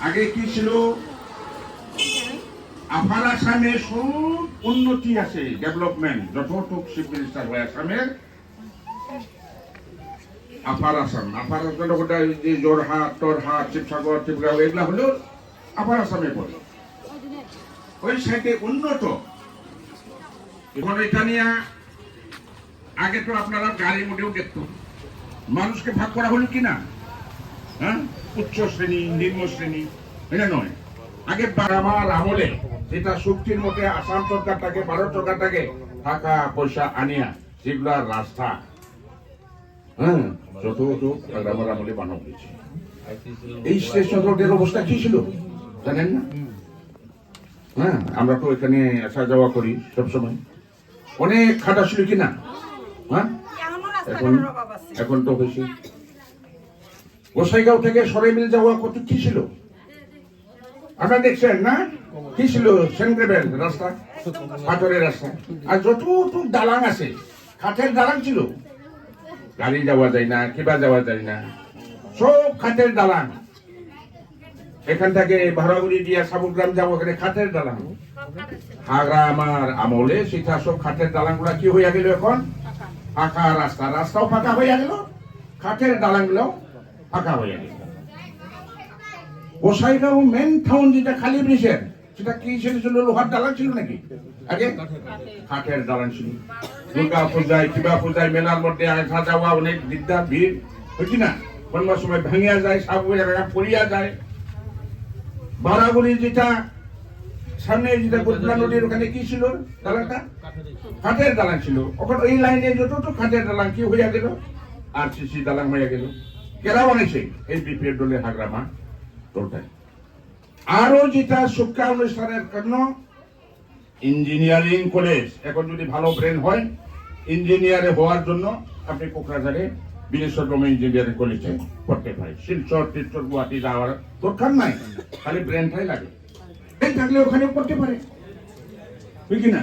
আগে কি ছিল, আপার আসামে সব উন্নতি আছে, ডেভেলপমেন্ট যতটুক চিফ মিনিস্টার হয় আসামের, আপার আসাম যে যোরহাট তোরহাট শিবসাগর ত্রিপুরা এগুলা হলো আপার আসামে পড়ে, ওই সাইডে উন্নত। এখন এটা নিয়ে আগে তো আপনারা গাড়ি মোটেও দেখতো, মানুষকে ভাগ করা হলো কিনা, হ্যাঁ, উচ্চ শ্রেণী নিম্ন শ্রেণী, এটা নয়। আগে আমার আমলে এটা শক্তির মধ্যে আসাম সরকারটাকে, ভারত সরকারটাকে টাকা পয়সা আনিয়া যেগুলার রাস্তা, হ্যাঁ, যতটুক আমার আমলে বানানো হয়েছে। এই স্টেশন রোডের অবস্থা কি ছিল জানেন না? হ্যাঁ, আমরা তো এখানে আসা যাওয়া করি সবসময়, অনেক খাটা ছিল কিনা, হ্যাঁ, এখন তো বেশি। গোসাইগাঁও থেকে সরাইবিল যাওয়া কত কি ছিল আপনারা দেখছেন না? কি ছিল? সেনগ্রেবেল রাস্তা, পাথরের রাস্তা, আর যতটুক দালাং আছে কাঠের দালাং ছিল, গাড়ি যাওয়া যায় না, কিবা যাওয়া যায় না, সব কাঠের দালাং। এখান থেকে ভাড়াগুড়ি দিয়া সাবুগ্রাম যাবো, এখানে কাঠের দালাং। হাগরা আমার আমলে সেটা সব কাঠের দালাং গুলা কি হইয়া গেল, এখন ফাঁকা রাস্তা, রাস্তাও ফাঁকা হইয়া গেল, কাঠের দালাং গুলো ফাঁকা হইয়া গেল। গোসাইগাঁও মেন টাউন যেটা খালি ব্রিজের, সেটা কি ছিল? লোহার দালাং ছিল নাকি? আগে কাঠের দালাং ছিল। দুর্গা পূজায় কিবা পূজায় মেলার মধ্যে আসা যাওয়া অনেক দিকদার, ভিড় হচ্ছে না? কোন সময় ভাঙিয়া যায়, সাবু পড়িয়া যায়। বারাগুড়ি যেটা সামনে যেটা গোদনা নদীর ওখানে কি ছিল দালাংটা? কাঠের দালাং ছিল। ওখানে এই লাইনে যতটুকু কাঠের দালাং কি হইয়া গেল, আর সিসি দালাং হইয়া গেল। কেরা বানাইছে? এই বিপিএফ দলের হাগরামা টোটাল। আরো যেটা শিক্ষা অনুষ্ঠানের জন্য ইঞ্জিনিয়ারিং কলেজ, এখন যদি ভালো ব্রেন হয় ইঞ্জিনিয়ারে হওয়ার জন্য আপনি কোকরাঝাড়ে বিনেশ্বরম ইঞ্জিনিয়ারিং কলেজে পড়তে পারেন। শিলচর টিলচর গুয়াহাটি যাওয়ার দরকার নাই, খালি ব্রেনটাই লাগে। ব্রেন থাকলে ওখানে পড়তে পারে, বুঝলি না?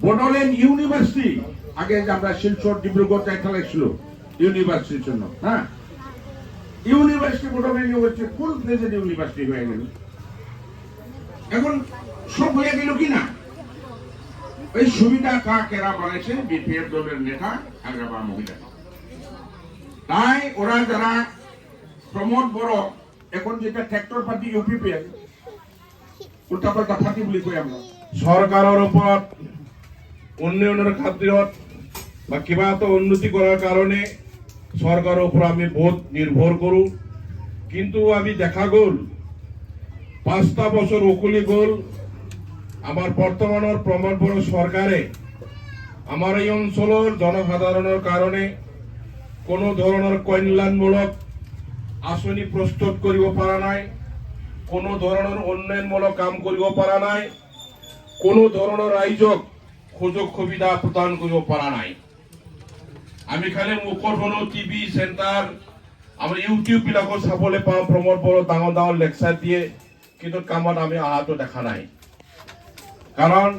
বড়োল্যান্ড ইউনিভার্সিটি, আগে আমরা শিলচর ডিব্রুগড় টাইটেল ছিল ইউনিভার্সিটির জন্য, হ্যাঁ, ইউনিভার্সিটি বড়োল্যান্ড ইউনিভার্সিটি ফুল প্লেজেড ইউনিভার্সিটি হয়ে গেল। এখন সব হয়ে গেল কিনা? এই সুবিধা কেরা বানাইছে? বিপিএফ দলের নেতা হাগরামা মহিলা। তাই ওরা যারা প্রমোদ বড়, এখন যেটা ট্র্যাক্টর পার্টি ইউপিপিএল, উল্টাপাল্টা পার্টি বলি কই আমরা, সরকারের উপর উন্নয়নের খাতিরত বা কিবা তো উন্নতি করার কারণে সরকারের উপর আমি বহুত নির্ভর করু। কিন্তু আমি দেখা গল 5টা বছর উকুলি গল, আমার বর্তমানের প্রমোদ বড় সরকারে আমার এই অঞ্চলের জনসাধারণের কারণে কোনো ধরনের কল্যাণমূলক আঁচনি প্রস্তুত করিব পারা নাই, কোনো ধরনের উন্নয়নমূলক কাম করিব পারা নাই, কোনো ধরনের রাইজক সুযোগ সুবিধা প্রদান করিব পারা নাই। আমি খালি মুখৰ হলো টিভি চেণ্টাৰ, আমাৰ ইউটিউব বিলাকো চাবলৈ পাওঁ, প্ৰমোদ বড়ো ডাঙৰ ডাঙৰ লেকচাৰ দিয়ে, কিন্তু কামত আমি অহাটো দেখা নাই। কাৰণ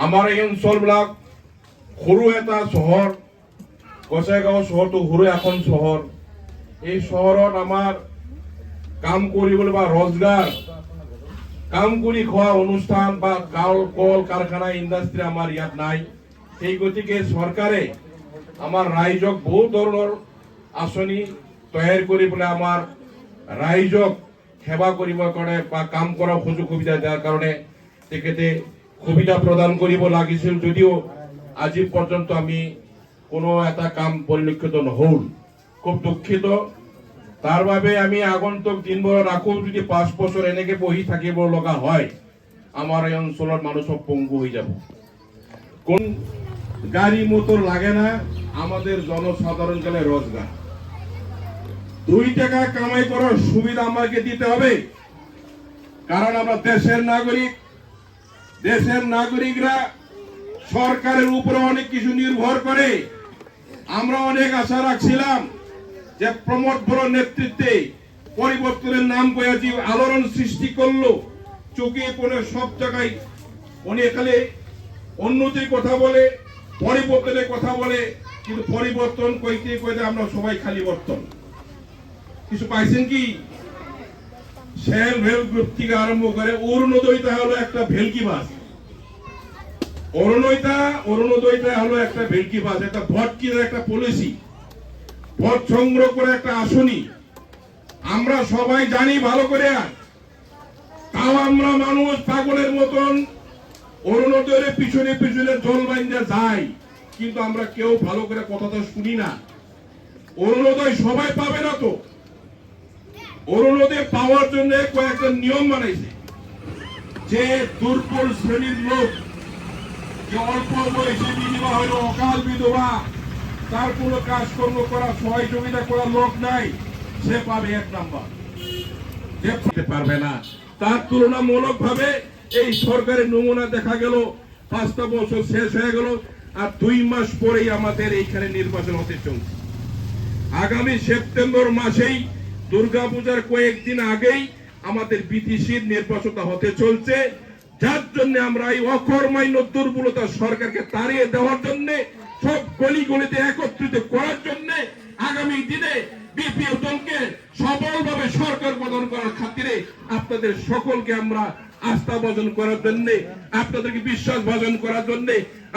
আমাৰ এই অঞ্চলবিলাক সৰু এটা চহৰ, গোসাইগাঁও চহৰটো সৰু এখন চহৰ। এই চহৰত আমাৰ কাম কৰিবলৈ বা রোজগার কাম কৰি খোৱা অনুষ্ঠান বা কল কারখানা ইন্ডাস্ট্রি আমার ইয়াত নাই। সেই গতিকে সরকারে আমার রাইজক বহু ধরনের আঁচনি তৈয়ার কৰি পেলাই আমার রাইজক সেবা কৰিবৰ কাৰণে বা কাম কৰা সুযোগ সুবিধা দিয়াৰ কাৰণে তেখেতে সুবিধা প্রদান কৰিব লাগিছিল, যদিও আজি পর্যন্ত আমি কোনো এটা কাম পরিলক্ষিত নহল। খুব দুঃখিত। তার বাবে আমি আগন্তুক দিনবোৰত আকৌ যদি 5 বছর এনেকে বহি থাকিব লগা হয়, আমার এই অঞ্চলের মানুষ সব পঙ্গু হয়ে যাব। কোন গাড়ি মোটর লাগে না, আমাদের জনসাধারণ গেলে রোজগার 2 টাকা কামাই করার সুবিধা আমাকে দিতে হবে। কারণ আমরা দেশের নাগরিক, দেশের নাগরিকরা সরকারের উপরে অনেক কিছু নির্ভর করে। আমরা অনেক আশা রাখছিলাম যে প্রমোদ বড় নেতৃত্বে পরিবর্তনের নাম করে যে আলোড়ন সৃষ্টি করলো, চোখে পড়ে সব জায়গায় উনি খালি উন্নতির কথা বলে, পরিবর্তনের কথা বলে, কিন্তু পরিবর্তন কইতে কইতে আমরা সবাই খালি বর্তন। কিছু পাইছেন কি? সেল ভেল গ্রুপ থেকে আরম্ভ করে অরুণোদয়টা হলো একটা ভেলকি বাস। অরুণোদয়টা হলো একটা ভেলকি বাস, একটা ভোট কিনে একটা পলিসি, ভোট সংগ্রহ করে একটা আসনি। আমরা সবাই জানি ভালো করে, তাও আমরা মানুষ পাগলের মতন অরুণোদয়ের পিছনে পিছনে জল বাইন্দা যাই, কিন্তু আমরা কেউ ভালো করে কথাটা শুনি না। অরুণোদয় সবাই পাবে না তো। অরুণোদয় পাওয়ার জন্য কয়েকটা নিয়ম বানাইছে, যে দুর্বল শ্রেণীর লোক, যে অল্প বয়সে বিধবা হইল, অকাল বিধবা, তার কোনো কাজকর্ম করা সহযোগিতা করার লোক নাই, সে পাবে 1 নাম্বার। যে পেতে পারবে না, তার তুলনামূলক ভাবে এই সরকারের নমুনা দেখা গেল 5টা বছর শেষ হয়ে গেল, আর 2 মাস পরেই আমাদের এইখানে নির্বাচন হতে চলছে। আগামী সেপ্টেম্বর মাসেই দুর্গাপূজার কয়েকদিন আগেই আমাদের বিটিসির নির্বাচনটা হতে চলছে, যার জন্য আমরা এই অকর্মান্য দুর্বলতা সরকারকে তাড়িয়ে দেওয়ার জন্য, সব গলি গলিতে একত্রিত করার জন্য আগামী দিনে বিপিএল দলকে সফলভাবে সরকার গঠন করার খাতিরে আপনাদের সকলকে আমরা আস্থা ভাজন করার জন্য, আপনাদেরকে বিশ্বাস ভাজন করার জন্য,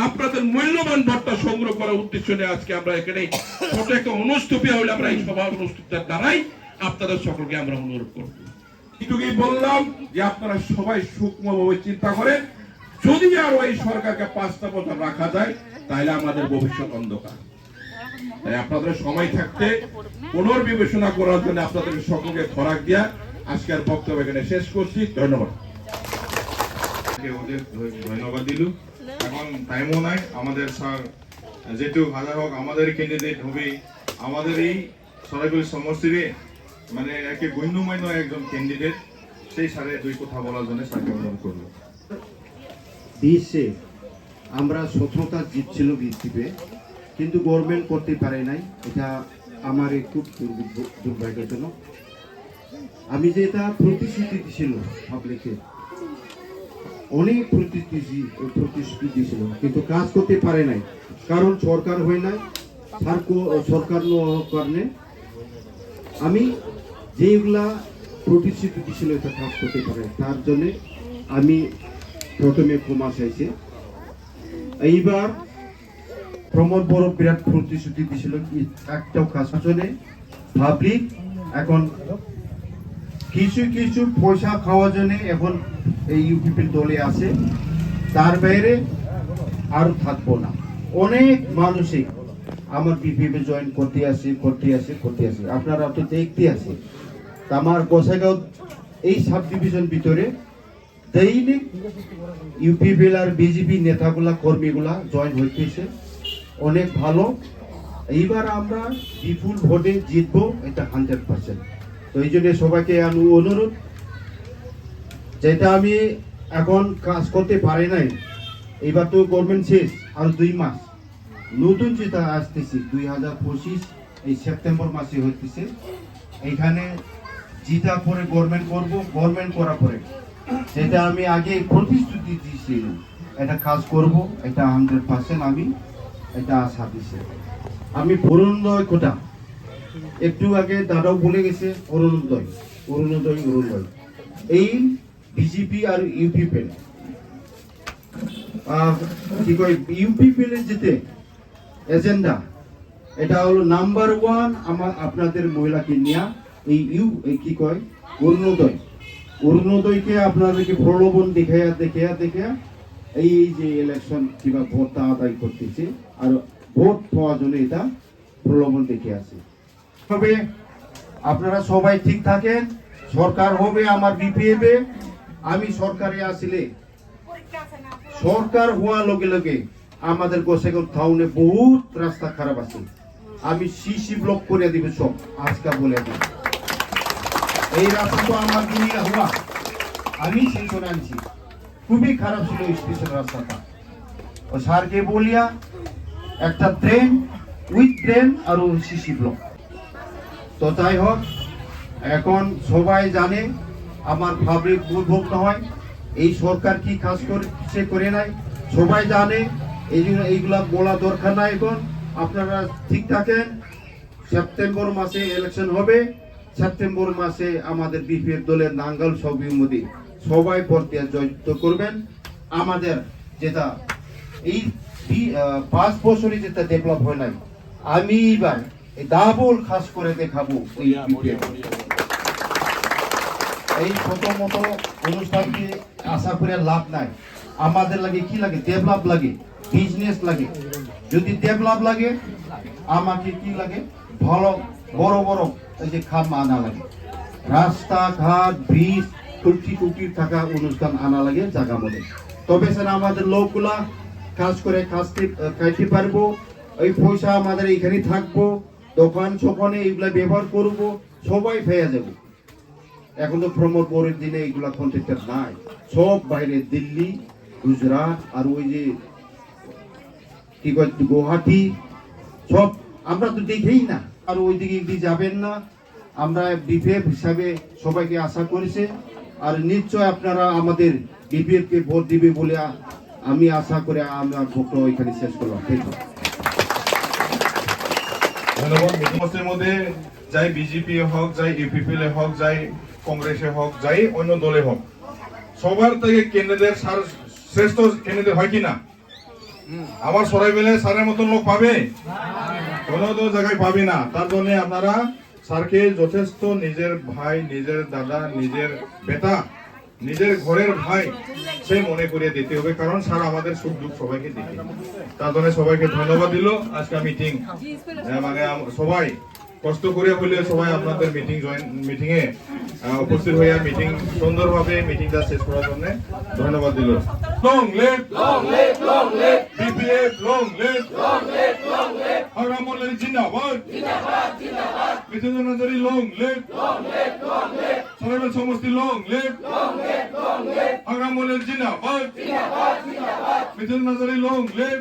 আপনাদের মূল্যবান ভোটটা সংগ্রহ করার উদ্দেশ্য নিয়ে আজকে আমরা এখানে ছোট একটা অনুষ্ঠুপি হলে আমরা এই সভা অনুষ্ঠিতার দ্বারাই আপনাদের সকলকে আমরা অনুরোধ করব। এটুকুই বললাম যে আপনারা সবাই সূক্ষ্মভাবে চিন্তা করেন, যদি আর ওই সরকারকে 5টা বছর রাখা যায় তাহলে আমাদের ভবিষ্যৎ অন্ধকার। তাই আপনাদের সময় থাকতে পুনর্বিবেচনা করার জন্য আপনাদের সকলকে খোরাক দিয়া আজকের বক্তব্য এখানে শেষ করছি। ধন্যবাদ। ধন্যবাদ দিলু। এখন টাইমও নাই আমাদের স্যার, যেটু ভালো হোক আমাদের ক্যান্ডিডেট হবে, আমাদের এই সরাইগুলি সমষ্টিরে মানে একে গণ্যমান্য একজন ক্যান্ডিডেট, সেই স্যারের 2 কথা বলার জন্য স্যারকে অনুরোধ করবো। দেশে আমরা 17টা জিতছিল বিজেপি, কিন্তু গভর্নমেন্ট করতে পারে নাই। এটা আমার খুব দুর্ভাগ্যজনক। আমি যে এটা প্রতিশ্রুতি দিছিল পাবলিকে, অনেক প্রতিশ্রুতি দিছিল, কিন্তু কাজ করতে পারে নাই, কারণ সরকার হয় নাই। সরকার কারণে আমি যেগুলা প্রতিশ্রুতি দিছিল এটা কাজ করতে পারে, তার জন্য আমি প্রথমে ক্ষমা চাইছি। এইবার প্রমোদ বড় বিরাট প্রতিশ্রুতি দিছিল, একটাও কাজ জন্য পাবলিক এখন কিছু কিছু পয়সা খাওয়ার জন্য এখন এই ইউপিপি দলে আছে, তার বাইরে আর থাকবো না। অনেক মানুষই আমার বিপিপি জয়েন করতে আসে। আপনারা তো দেখতে আসে, আমার গোসাইগাঁও এই সাব ডিভিশন ভিতরে দৈনিক ইউপিপি আর বিজেপি নেতাগুলা কর্মীগুলা জয়েন হইতেছে, অনেক ভালো। এইবার আমরা বিপুল ভোটে জিতবো, এটা 100%। তো এই জন্য সবাইকে অনুরোধ, যেটা আমি এখন কাজ করতে পারি নাই, এবার তো গভর্নমেন্ট শেষ, আর 2 মাস নতুন যেটা আসতেছি 2025 এই সেপ্টেম্বর মাসে হইতেছে। এইখানে জিতা পরে গভর্নমেন্ট করব, গভর্নমেন্ট করার পরে যেটা আমি আগে প্রতিশ্রুতি দিয়েছিলাম এটা কাজ করব, এটা 100% আমি এটা আশা দিছি। আমি অরুণোদয় কোটা একটু আগে দাদাও বলে গেছে, অরুণোদয় এই বিজেপি আর ইউপিপি কি কয়, ইউপিপি যেতে এজেন্ডা এটা হলো নাম্বার 1 আমার আপনাদের মহিলাকে নিয়ে এই কি কয় অরুণোদয়কে আপনাদেরকে প্রলোভন দেখাইয়া এই যে ইলেকশন কিংবা ভোটটা আদায় করতেছে, আর ভোট পাওয়ার জন্য এটা প্রলোভন দেখে আছে। তবে আপনারা সবাই ঠিক থাকেন, সরকার হবে আমার বিপিএফে। আমি সরকারে আসলে সরকার হওয়ার লগে লগে আমাদের গোসাইগাঁও টাউনে বহুত রাস্তা খারাপ আছে, আমি সিসি ব্লক করে দিব সব, আজকে বলে দিব। এই রাস্তা তো আমার দুনিয়া হওয়া, আমি সেই করে আনছি, খুবই খারাপ ছিল স্পেশাল রাস্তাটা। ও স্যারকে বলিয়া একটা ট্রেন উইথ ট্রেন আর সিসি ব্লক। তো যাই হোক, এখন সবাই জানে আমার পাবলিক দুর্ভোগ হয়, এই সরকার কি কাজ করে নাই সবাই জানে, এইগুলা বলা দরকার নাই। এখন আপনারা ঠিক থাকেন, সেপ্টেম্বর মাসে ইলেকশন হবে, সেপ্টেম্বর মাসে আমাদের বিপিএফ দলের নাঙ্গল ছবির মধ্যে সবাই ভোট দিয়ে জয়যুক্ত করবেন। আমাদের যেটা এই 5 বছরে যেটা ডেভেলপ হয় নাই, আমি এবার ডাবল খাস করে দেখাবো এই BPF। এই ছোট মতো অনুষ্ঠানকে আশা করে লাভ নাই। আমাদের লাগে কি লাগে? ডেভেলপ লাগে, বিজনেস লাগে। যদি ডেভেলপ লাগে, আমাকে কি লাগে? ভালো বড় বড় এই যে খাম আনা লাগে, রাস্তাঘাট ব্রিজ কোটি টাকা অনুষ্ঠান আনা লাগে জায়গা মধ্যে। তবে স্যার আমাদের লোকগুলা কাজ করে খাইতে পারবো, ওই পয়সা আমাদের এইখানে থাকবো, দোকান সোকানে এইগুলা ব্যবহার করব, সবাই পেয়ে যাবো। এখন তো প্রমোদ বোরের দিনে এইগুলা কন্ট্রাক্টর নাই, সব বাইরে দিল্লি, গুজরাট আর ওই যে কি কয় গুয়াহাটি, সব আমরা তো দেখেই না। আর ওই দিকে যাবেন না। আমরা বিপিএফ হিসাবে সবাইকে আশা করেছে, আর নিশ্চয় আপনারা আমাদের বিপিএফ কে ভোট দিবে বলে আমি আশা করে আমার বক্তব্য এখানে শেষ করলাম। ধন্যবাদ। সমস্যার মধ্যে যাই বিজেপি হোক, যাই ইউপিপিএল হোক, যাই কংগ্রেসে হোক, যাই অন্য দলে হোক, সবার থেকে কেন্দ্রের শ্রেষ্ঠ কেন্দ্রের হয় কিনা? আমার সরাইবেলে স্যারের মতন লোক পাবে? কোনো জায়গায় পাবে না। তার জন্য আপনারা স্যারকে যথেষ্ট নিজের ভাই, নিজের দাদা, নিজের বেটা, নিজের ঘরের ভাই সে মনে করিয়ে দিতে হবে, কারণ স্যার আমাদের সুখ দুঃখ সবাইকে দেখে। তার জন্য সবাইকে ধন্যবাদ দিল। আজকে মিটিং মানে সবাই কষ্ট করে হলে সবাই আপনাদের মিটিং এ উপস্থিত হয়ে মিটিং সুন্দরভাবে মিটিংটা শেষ করার জন্য ধন্যবাদ দিল। Long live BPF, long live Howrah model জিন্দাবাদ, মিথুন হাজারি লং লিভ, সরাইবেল সমষ্টি লং লিভ, হাওড়া মডেল জিন্দাবাদ, মিথুন হাজারি লং লিভ।